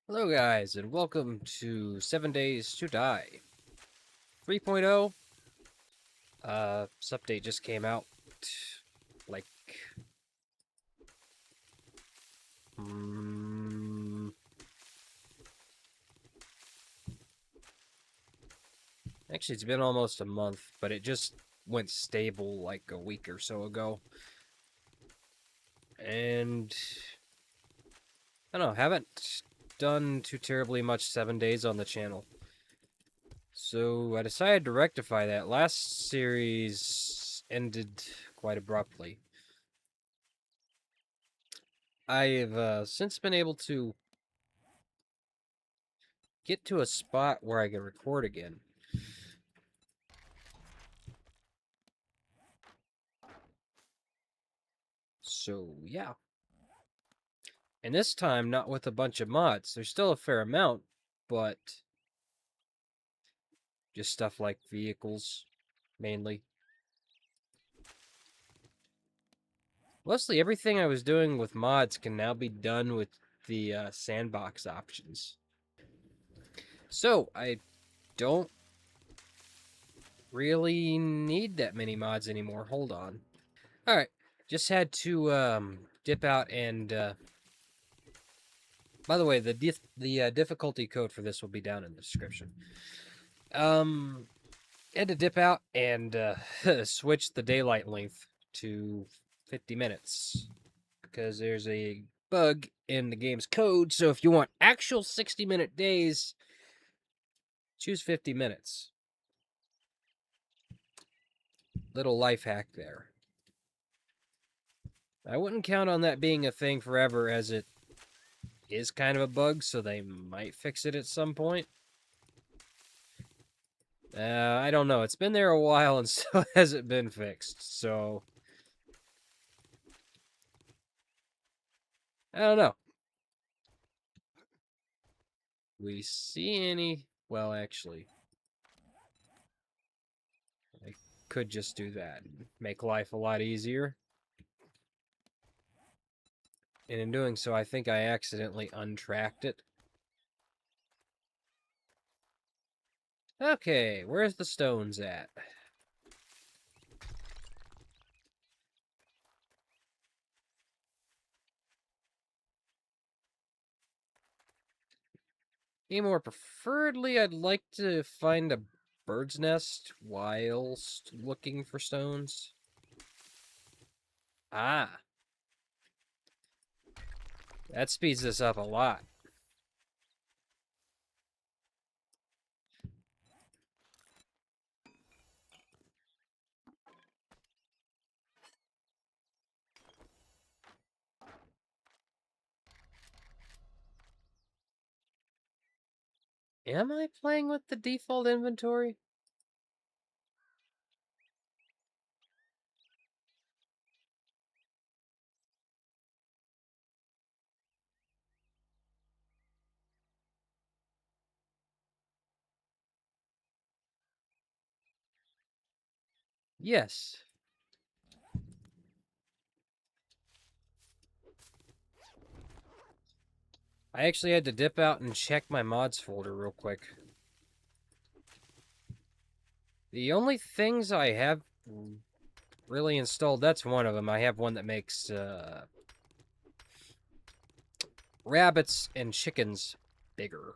Hello guys, and welcome to 7 Days to Die 3.0. This update just came out, like, mm, actually it's been almost a month, but it just went stable like a week or so ago. And, I don't know, haven't done too terribly much 7 days on the channel. So I decided to rectify that. Last series ended quite abruptly. I've since been able to get to a spot where I can record again. So, yeah. And this time, not with a bunch of mods. There's still a fair amount, but just stuff like vehicles, mainly. Mostly everything I was doing with mods can now be done with the sandbox options. So, I don't really need that many mods anymore. Hold on. Alright, just had to dip out and... by the way, the difficulty code for this will be down in the description. Had to dip out and switch the daylight length to 50 minutes because there's a bug in the game's code. So if you want actual 60-minute days, choose 50 minutes. Little life hack there. I wouldn't count on that being a thing forever, as it is kind of a bug, so they might fix it at some point. I don't know. It's been there a while and still hasn't been fixed, so I don't know. We see any? Well, actually, I could just do that and make life a lot easier. And in doing so, I think I accidentally untracked it. Okay, where's the stones at? Any more preferably, I'd like to find a bird's nest whilst looking for stones. Ah, that speeds this up a lot. Am I playing with the default inventory? Yes. I actually had to dip out and check my mods folder real quick. The only things I have really installed, that's one of them. I have one that makes rabbits and chickens bigger.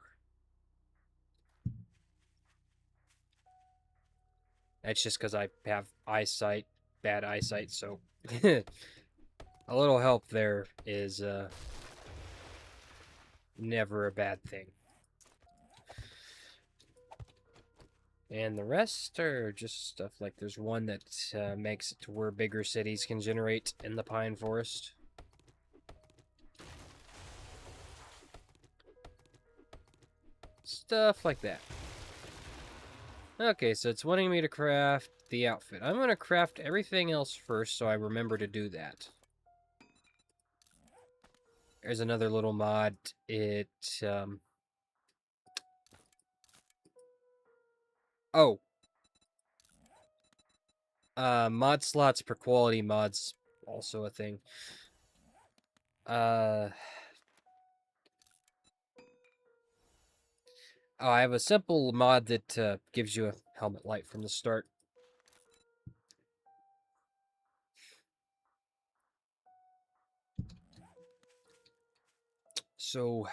That's just because I have bad eyesight, so a little help there is never a bad thing. And the rest are just stuff like there's one that makes it to where bigger cities can generate in the pine forest. Stuff like that. Okay, so it's wanting me to craft the outfit. I'm going to craft everything else first so I remember to do that. There's another little mod. It, oh. Mod slots per quality mods, also a thing. Uh... Oh, I have a simple mod that gives you a helmet light from the start. So,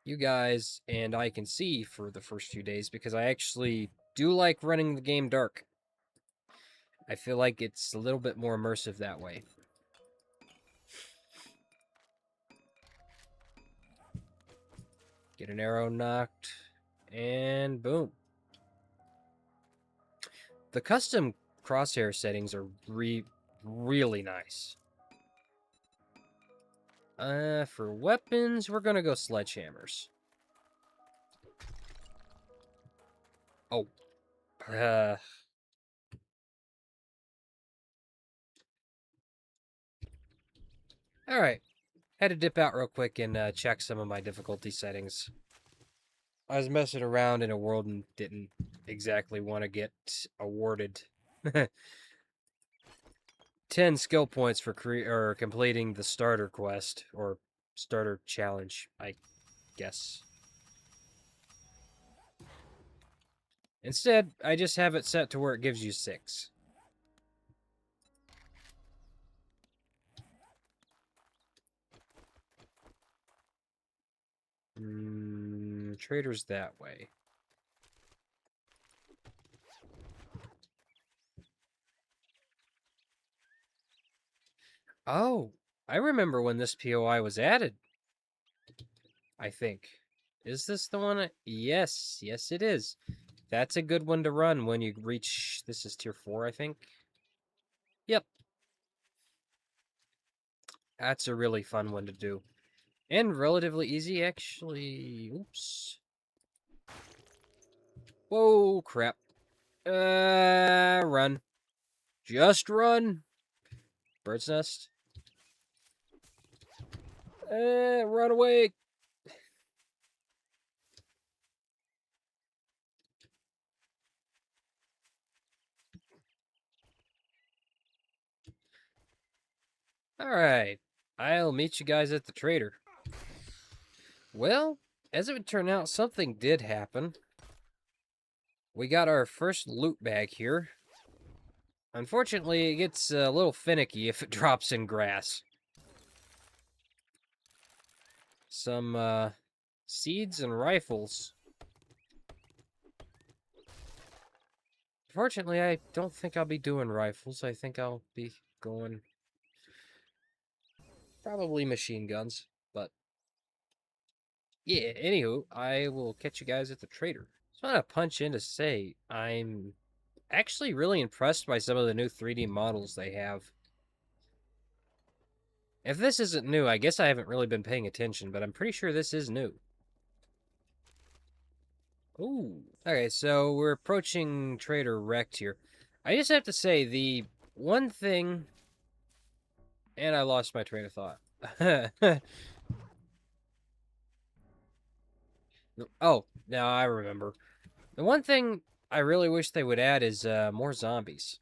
you guys and I can see for the first few days because I actually do like running the game dark. I feel like it's a little bit more immersive that way. Get an arrow knocked, and boom. The custom crosshair settings are really nice. For weapons, we're gonna go sledgehammers. Oh. Alright. Had to dip out real quick and check some of my difficulty settings. I was messing around in a world and didn't exactly want to get awarded 10 skill points for completing the starter quest, or starter challenge, I guess. Instead, I just have it set to where it gives you 6. Trader's that way. Oh, I remember when this POI was added. I think. Is this the one? Yes, yes it is. That's a good one to run when you reach, this is tier 4, I think. Yep. That's a really fun one to do. And relatively easy, actually. Oops. Whoa, crap. Run. Just run. Bird's nest. Run away. Alright. I'll meet you guys at the trader. Well, as it would turn out, something did happen. We got our first loot bag here. Unfortunately, it gets a little finicky if it drops in grass. Some, seeds and rifles. Fortunately, I don't think I'll be doing rifles. I think I'll be going probably machine guns. But yeah, anywho, I will catch you guys at the trader. Just want to punch in to say I'm actually really impressed by some of the new 3D models they have. If this isn't new, I guess I haven't really been paying attention, but I'm pretty sure this is new. Ooh. Okay, so we're approaching Trader Rect here. I just have to say, the one thing... And I lost my train of thought. Oh, now I remember. The one thing I really wish they would add is more zombies.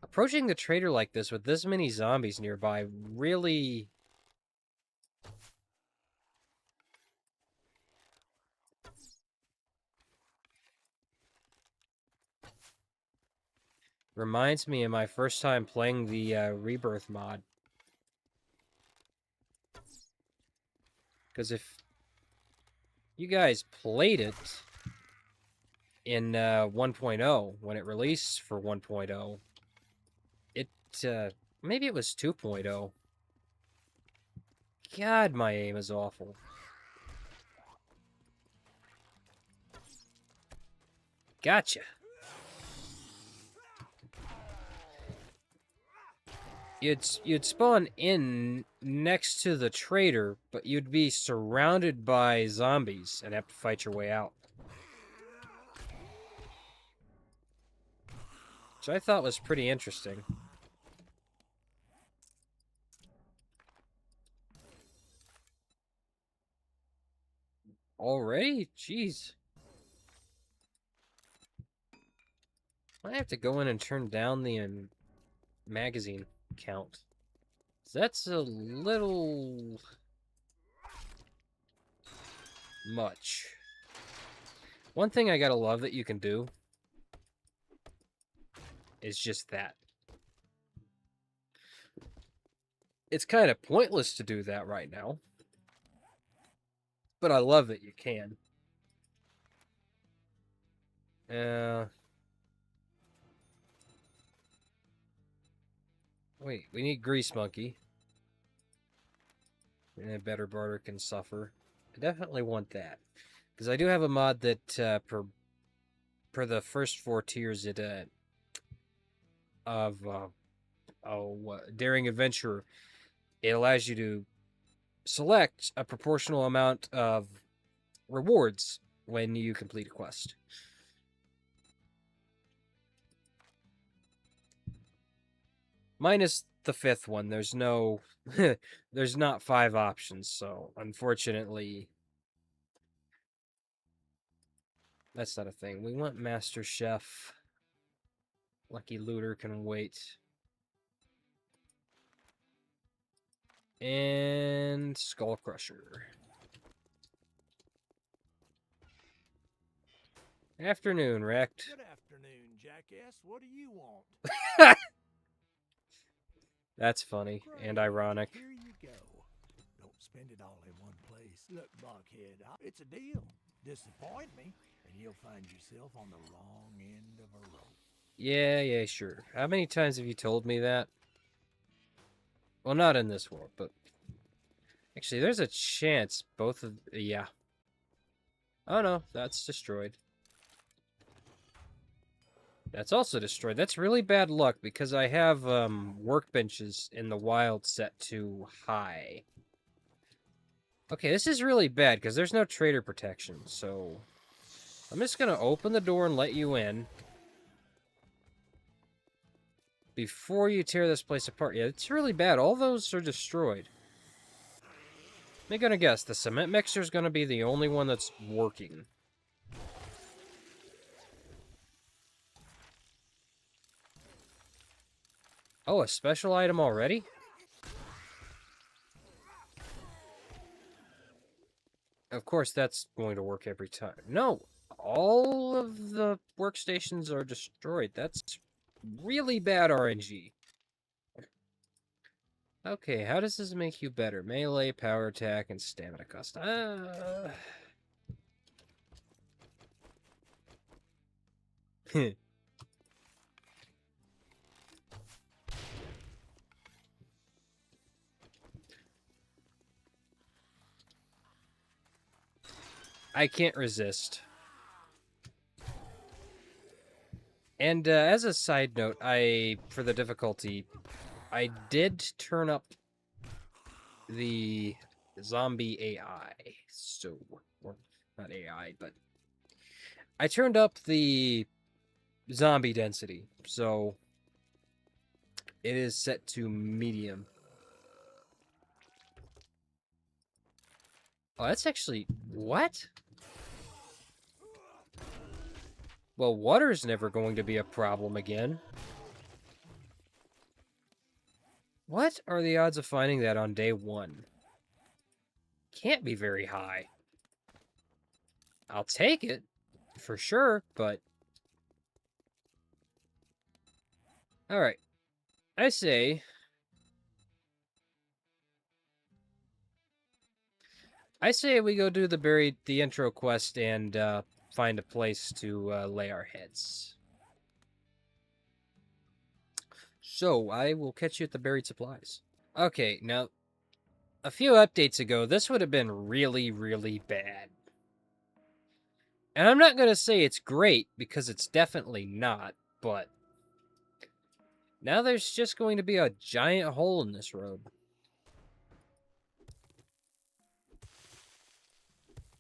Approaching the trader like this with this many zombies nearby really... reminds me of my first time playing the Rebirth mod. Because if you guys played it in 1.0, when it released for 1.0, it, maybe it was 2.0. God, my aim is awful. Gotcha. You'd spawn in next to the trader, but you'd be surrounded by zombies and have to fight your way out. Which I thought was pretty interesting. Already? Jeez. I have to go in and turn down the magazine count. That's a little much. One thing I gotta love that you can do is just that. It's kind of pointless to do that right now, but I love that you can. Wait, we need Grease Monkey. And a better barter can suffer. I definitely want that. Because I do have a mod that, per the first 4 tiers of Daring Adventurer, it allows you to select a proportional amount of rewards when you complete a quest. Minus the 5th one. There's no... there's not 5 options, so unfortunately... that's not a thing. We want Master Chef. Lucky Looter can wait. And Skull Crusher. Afternoon, Wrecked. Good afternoon, jackass. What do you want? That's funny and Great. ironic. Here you go. Don't spend it all in one place. Look, Buckhead, it's a deal. Disappoint me, and you'll find yourself on the wrong end of a rope. Yeah, sure. How many times have you told me that? Well, not in this world, but... actually, there's a chance both of... yeah. Oh, no. That's destroyed. That's also destroyed. That's really bad luck, because I have, workbenches in the wild set to high. Okay, this is really bad, because there's no trader protection, so... I'm just gonna open the door and let you in. Before you tear this place apart. Yeah, it's really bad. All those are destroyed. I'm gonna guess the cement mixer is gonna be the only one that's working. Oh, a special item already? Of course, that's going to work every time. No, all of the workstations are destroyed. That's really bad RNG. Okay, how does this make you better? Melee, power attack, and stamina cost. I can't resist. And as a side note, for the difficulty, I did turn up the zombie AI. So, or not AI, but I turned up the zombie density. So it is set to medium. Oh, that's actually... what? Well, water's never going to be a problem again. What are the odds of finding that on day 1? Can't be very high. I'll take it, for sure, but... alright. I say... we go do the intro quest and find a place to lay our heads. So, I will catch you at the buried supplies. Okay, now, a few updates ago, this would have been really, really bad. And I'm not going to say it's great, because it's definitely not, but... now there's just going to be a giant hole in this road.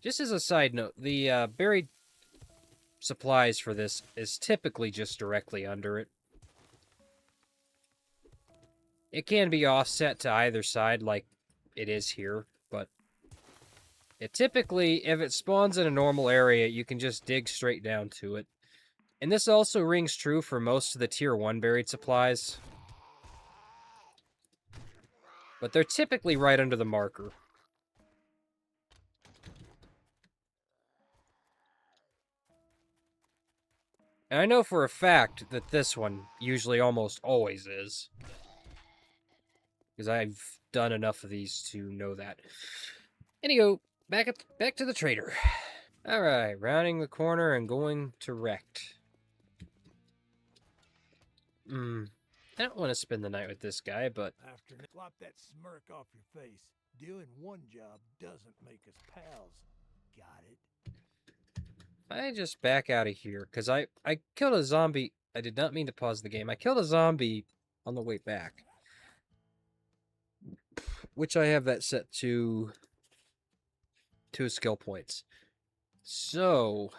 Just as a side note, the buried supplies for this is typically just directly under it. It can be offset to either side like it is here, but it typically, if it spawns in a normal area, you can just dig straight down to it. And this also rings true for most of the tier 1 buried supplies. But they're typically right under the marker. And I know for a fact that this one usually almost always is. Because I've done enough of these to know that. Anywho, back to the trader. Alright, rounding the corner and going to wrecked. I don't want to spend the night with this guy, but... After wipe that smirk off your face. Doing one job doesn't make us pals. Got it? I just back out of here, because I killed a zombie. I did not mean to pause the game. I killed a zombie on the way back. Which I have that set to 2 skill points. So,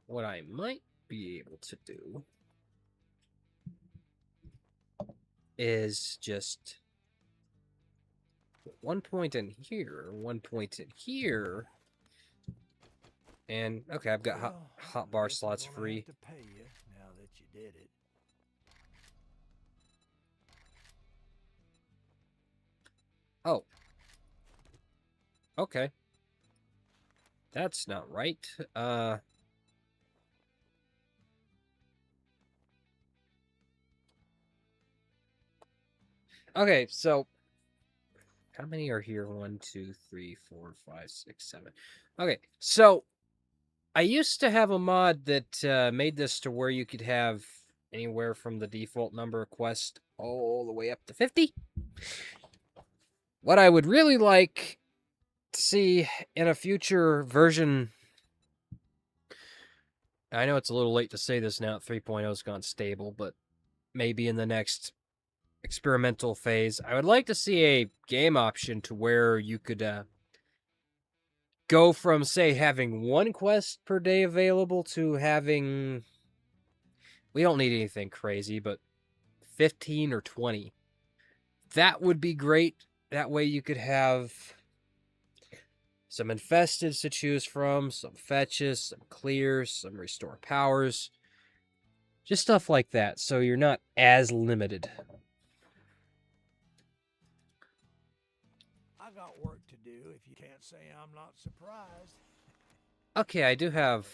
what I might be able to do is just 1 point in here, 1 point in here, and okay, I've got hot bar slots free. Have to pay you now that you did it. Oh. Okay. That's not right. Okay, so how many are here? 1, 2, 3, 4, 5, 6, 7. Okay, so I used to have a mod that made this to where you could have anywhere from the default number of quests all the way up to 50. What I would really like to see in a future version, I know it's a little late to say this now, 3.0's gone stable, but maybe in the next experimental phase, I would like to see a game option to where you could go from, say, having 1 quest per day available to having, we don't need anything crazy, but 15 or 20. That would be great. That way you could have some infesteds to choose from, some fetches, some clears, some restore powers. Just stuff like that, so you're not as limited. I got work to do, if you can't say I'm not surprised. Okay, I do have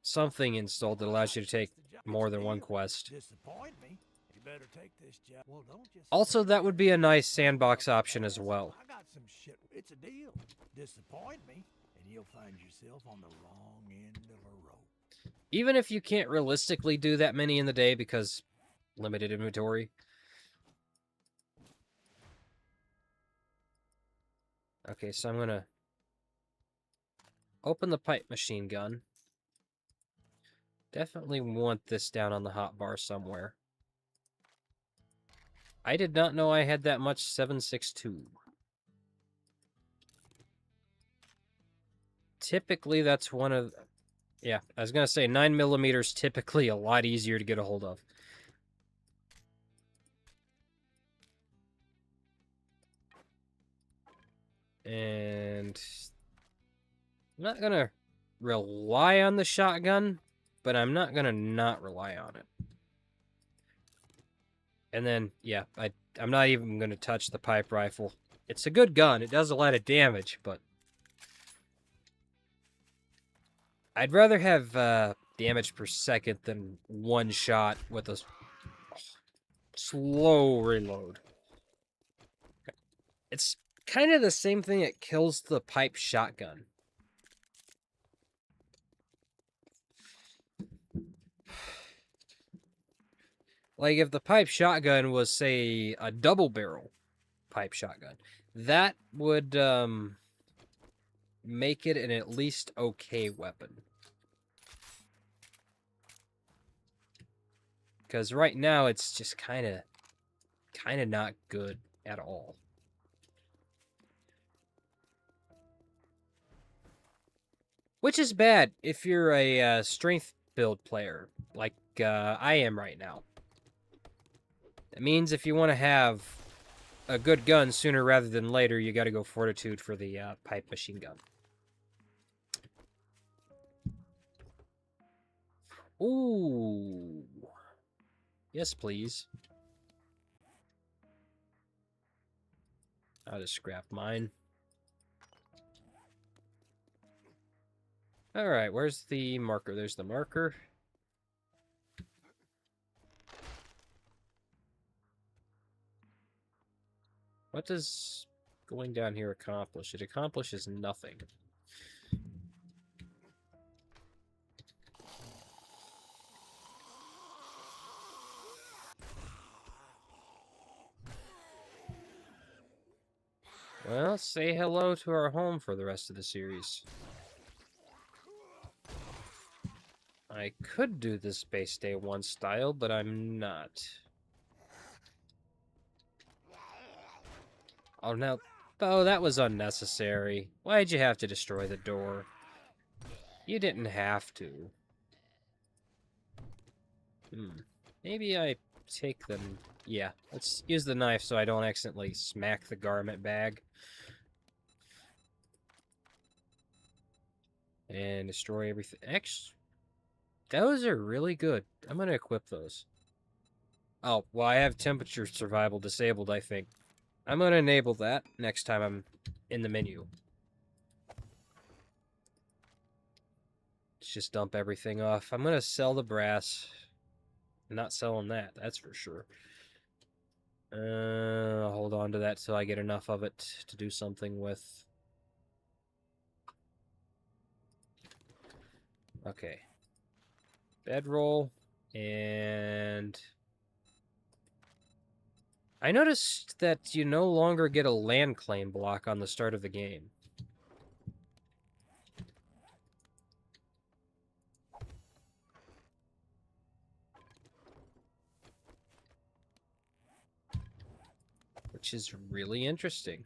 something installed that allows you to take more than 1 quest. Disappoint me. You better take this job. Well, don't just Also, that would be a nice sandbox option as well. I got some shit. It's a deal. Disappoint me, and you'll find yourself on the wrong end of a rope. Even if you can't realistically do that many in the day because limited inventory. Okay, so I'm gonna open the pipe machine gun. Definitely want this down on the hotbar somewhere. I did not know I had that much 7.62. Typically, that's one of... Yeah, I was going to say 9mm is typically a lot easier to get a hold of. And I'm not going to rely on the shotgun, but I'm not going to not rely on it. And then, yeah, I'm not even going to touch the pipe rifle. It's a good gun. It does a lot of damage, but I'd rather have damage per second than 1 shot with a slow reload. It's kind of the same thing that kills the pipe shotgun. Like, if the pipe shotgun was, say, a double barrel pipe shotgun, that would make it an at least okay weapon. Because right now, it's just kind of not good at all. Which is bad if you're a strength build player, like I am right now. It means if you want to have a good gun sooner rather than later, you got to go fortitude for the pipe machine gun. Ooh. Yes, please. I'll just scrap mine. Alright, where's the marker? There's the marker. What does going down here accomplish? It accomplishes nothing. Well, say hello to our home for the rest of the series. I could do this Space Day 1 style, but I'm not. Oh, no. Oh, that was unnecessary. Why'd you have to destroy the door? You didn't have to. Maybe I take them... Yeah, let's use the knife so I don't accidentally smack the garment bag. And destroy everything. Actually, those are really good. I'm going to equip those. Oh, well, I have temperature survival disabled, I think. I'm going to enable that next time I'm in the menu. Let's just dump everything off. I'm going to sell the brass. I'm not selling that, that's for sure. I'll hold on to that till I get enough of it to do something with. Okay. Bedroll. And... I noticed that you no longer get a land claim block on the start of the game. Which is really interesting.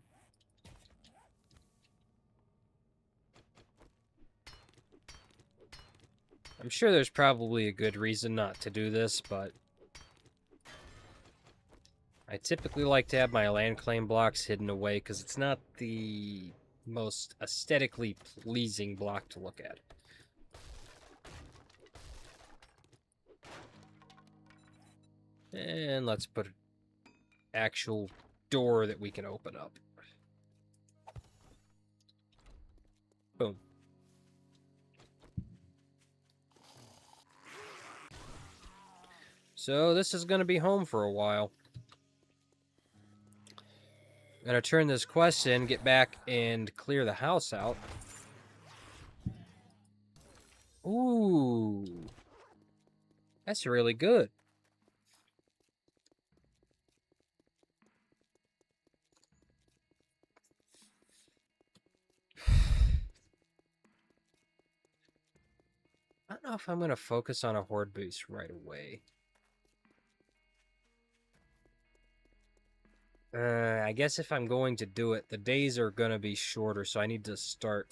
I'm sure there's probably a good reason not to do this, but I typically like to have my land claim blocks hidden away because it's not the most aesthetically pleasing block to look at. And let's put an actual door that we can open up. Boom. So this is going to be home for a while. I'm going to turn this quest in, get back, and clear the house out. Ooh. That's really good. I don't know if I'm going to focus on a horde boost right away. I guess if I'm going to do it, the days are going to be shorter, so I need to start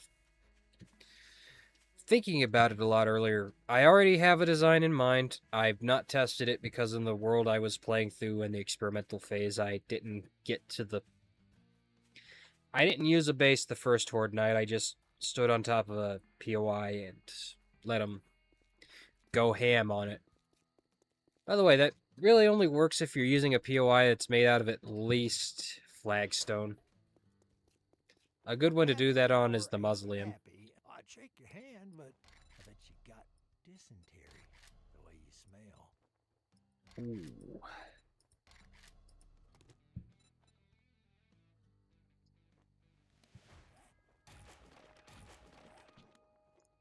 thinking about it a lot earlier. I already have a design in mind. I've not tested it because in the world I was playing through in the experimental phase, I didn't get to the... I didn't use a base the first horde night. I just stood on top of a POI and let them go ham on it. By the way, that really only works if you're using a POI that's made out of at least flagstone. A good one to do that on is the mausoleum. I'd shake your hand, but I bet you got dysentery the way you smell. Ooh.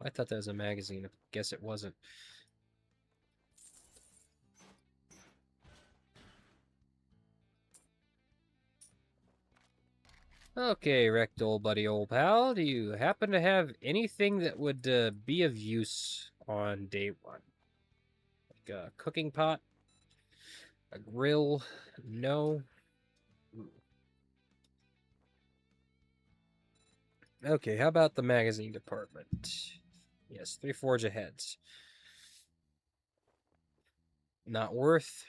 I thought that was a magazine. I guess it wasn't. Okay, wrecked old buddy, old pal. Do you happen to have anything that would be of use on day one? Like a cooking pot? A grill? No? Okay, how about the magazine department? Yes, 3 forge aheads. Not worth.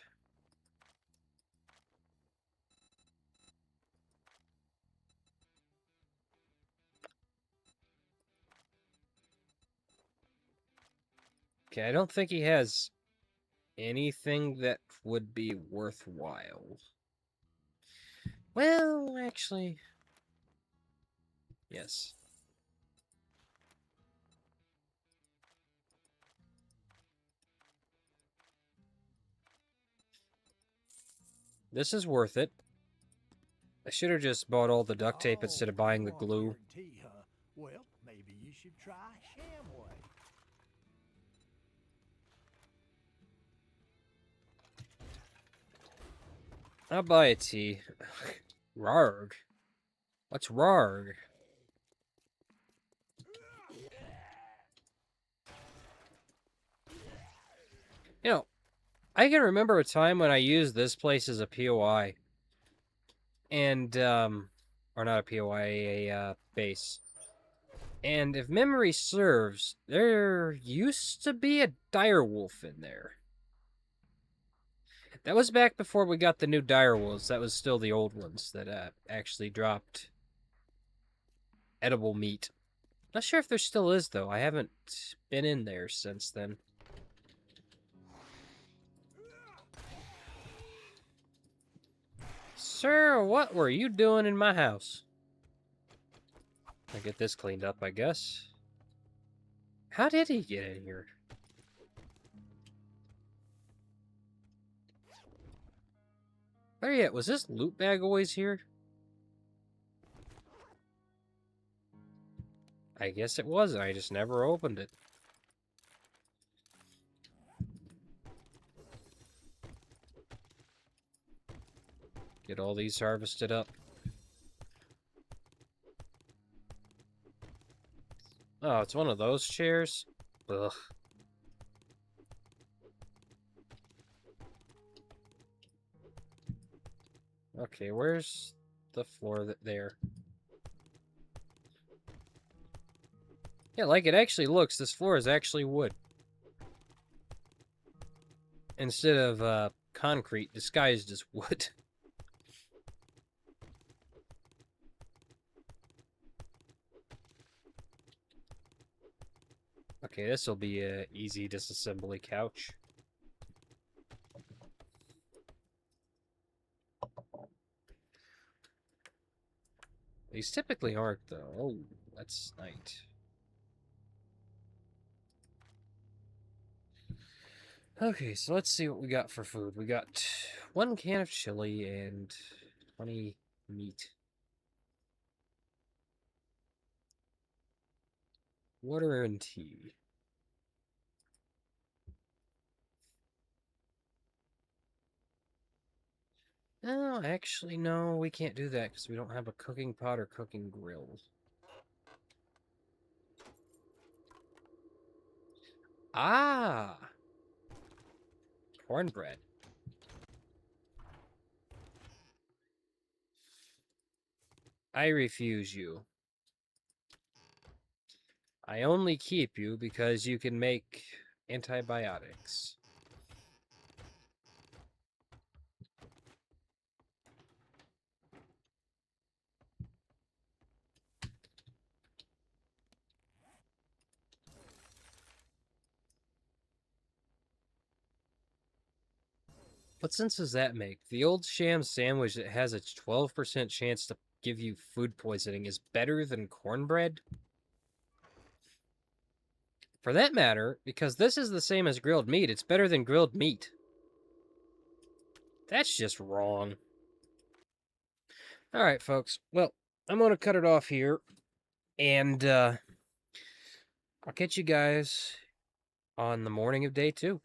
Okay, I don't think he has anything that would be worthwhile. Well, actually, yes. This is worth it. I should have just bought all the duct tape instead of buying the you want glue. guarantee, huh? Well, maybe you should try Shamway. I'll buy a tea. Rarg. What's Rarg? You know, I can remember a time when I used this place as a POI. And, or not a POI, a base. And if memory serves, there used to be a direwolf in there. That was back before we got the new direwolves. That was still the old ones that actually dropped edible meat. Not sure if there still is, though. I haven't been in there since then. Sir, what were you doing in my house? I get this cleaned up, I guess. How did he get in here? Better yet, was this loot bag always here? I guess it wasn't. I just never opened it. Get all these harvested up. Oh, it's one of those chairs? Ugh. Okay, where's the floor there? Yeah, like it actually looks, this floor is actually wood. Instead of, concrete disguised as wood. Okay, this will be a easy disassembly couch. These typically aren't, though. Oh, that's night. Okay, so let's see what we got for food. We got 1 can of chili and 20 meat. Water and tea. No, actually, no, we can't do that because we don't have a cooking pot or cooking grill. Ah! Cornbread. I refuse you. I only keep you because you can make antibiotics. What sense does that make? The old sham sandwich that has a 12% chance to give you food poisoning is better than cornbread? For that matter, because this is the same as grilled meat, it's better than grilled meat. That's just wrong. Alright, folks. Well, I'm going to cut it off here. And, I'll catch you guys on the morning of day 2.